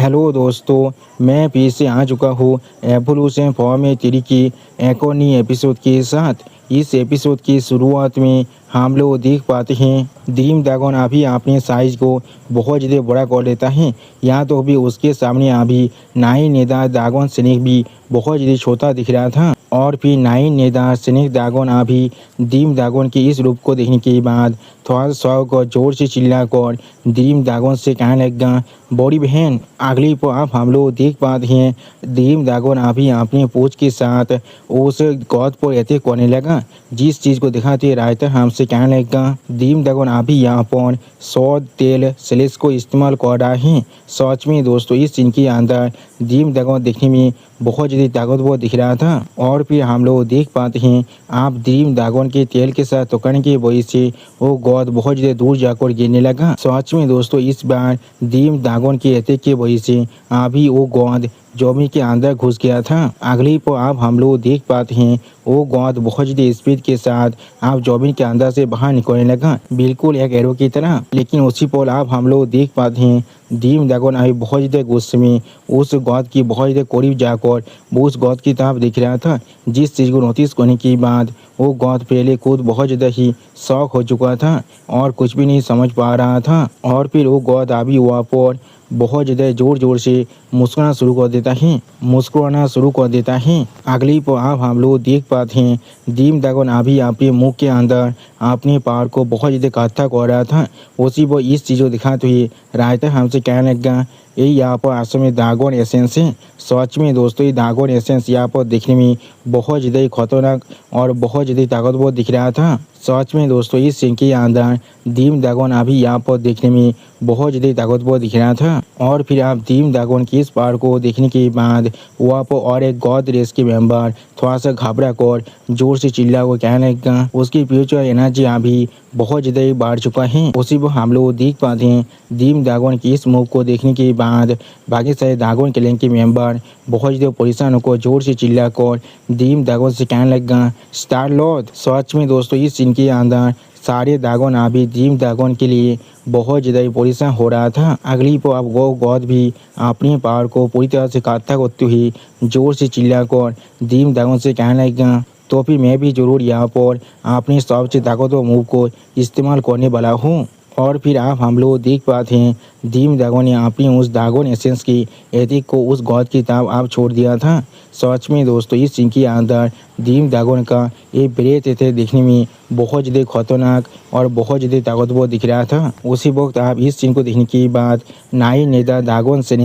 Hello दोस्तों, मैं फिर से आ चुका हूँ एवोल्यूशन फॉर्म थ्री की एक और नई एपिसोड के साथ। इस एपिसोड की शुरुआत में हम लोग देख पाते हैं ड्रीम ड्रैगन अभी अपने साइज को बहुत ज़्यादा बड़ा कर लेता है। यहाँ तो अभी उसके सामने अभी नाइन नेदा ड्रैगन स्नेक भी बहुत ज़्यादा छोटा दिख रहा था। और फिर नाइन नेदा स्नेक ड्रैगन अभी ड्रीम ड्रैगन के इस रूप को देखने के बाद थोड़ा सा को जोर से चिल्लाकर ड्रीम ड्रैगन से कहने लगा, बड़ी बहन अगली पर आप हम लोग देख पाते हैं ड्रीम ड्रैगन अभी अपने पूछ के साथ उस गौद पर ऐसे करने लगा। जिस चीज़ को दिखाते रहता हमसे कहने लगा, ड्रीम ड्रैगन अभी यहाँ पर 100 तेल सेलेस को इस्तेमाल कर रहा है। सच में दोस्तों इस सीन के अंदर ड्रीम ड्रैगन देखने में बहुत ज़्यादा ताकतवर दिख रहा था। और फिर हम लोग देख पाते हैं आप ड्रीम ड्रैगन के तेल के साथ टकराने की वजह से वो गौद बहुत ज़्यादा दूर जाकर गिरने लगा। सच में दोस्तों इस बार ड्रीम ड्रैगन के अटैक की वजह से अभी वो गौद जमीन के अंदर घुस गया था। अगली पर आप हम लोग देख पाते हैं वो गौद बहुत ज़्यादा स्पीड के साथ आप जमीन के अंदर से बाहर निकलने लगा, बिल्कुल एक एरो की तरह। लेकिन उसी पर आप हम लोग देख पाते हैं ड्रीम ड्रैगन अभी बहुत ज़्यादा गुस्से में उस गौद की बहुत ज़्यादा करीब जाकर वो उस गौद की तरफ दिख रहा था। जिस चीज़ को नोटिस करने के बाद वो गौद पहले खुद बहुत ज़्यादा ही शौक हो चुका था और कुछ भी नहीं समझ पा रहा था। और फिर वो गौद अभी वहाँ पर बहुत ज़्यादा ज़ोर ज़ोर से मुस्कुराना शुरू कर देता है। अगली पर आप हम लोग देख पाते हैं ड्रीम ड्रैगन अभी अपने मुंह के अंदर अपने पार को बहुत ज़्यादा इकट्ठा कर रहा था। उसी पर इस चीज़ को दिखाते हुए रायता हमसे कहने लगा, ये यहाँ पर असल में ड्रैगन एसेंस है। सच में दोस्तों ये ड्रैगन एसेंस यहाँ पर देखने में बहुत ज़्यादा खतरनाक और बहुत ज़्यादा ताकतवर दिख रहा था। सच में दोस्तों इस सीन के अंदर ड्रीम ड्रैगन अभी यहाँ पर देखने में बहुत ज़्यादा ताकतवर दिख रहा था। और फिर आप ड्रीम ड्रैगन की इस पार को देखने के बाद वहाँ पर और एक गॉड रेस के मेंबर थोड़ा सा घबरा कर जोर से चिल्ला को कहने लगा, उसकी फ्यूचर एनर्जी अभी बहुत ज़्यादा बढ़ चुका है। उसी पर हम लोग देख पाते हैं ड्रीम ड्रैगन की इस मूव को देखने के बाद बाकी सारे ड्रैगन क्लैन के मेंबर बहुत ज़्यादा परेशान होकर जोर से चिल्ला कर ड्रीम ड्रैगन से कहने लगा, स्टार लॉर्ड। सच में दोस्तों इस सीन के अंदर सारे ड्रैगन अभी ड्रीम ड्रैगन के लिए बहुत ज़्यादा परेशान हो रहा था। अगली पर अब वो गॉड भी अपने पावर को पूरी तरह से इकट्ठा करते हुए जोर से चिल्लाकर ड्रीम ड्रैगन से कहने लगा, तो फिर मैं भी ज़रूर यहाँ पर अपने सबसे ताकतवर मूव को इस्तेमाल करने वाला हूँ। और फिर आप हम लोग देख पाते हैं ड्रीम ड्रैगन ने अपनी उस ड्रैगन एसेंस की एथिक को उस गॉड की तरफ आप छोड़ दिया था। सच में दोस्तों इस सीन के अंदर ड्रीम ड्रैगन का ये ब्रेथ थे देखने में बहुत ज़्यादा खतरनाक और बहुत ज़्यादा ताकतवर दिख रहा था। उसी वक्त आप इस सीन को देखने के बाद नाइन नेदा ड्रैगन से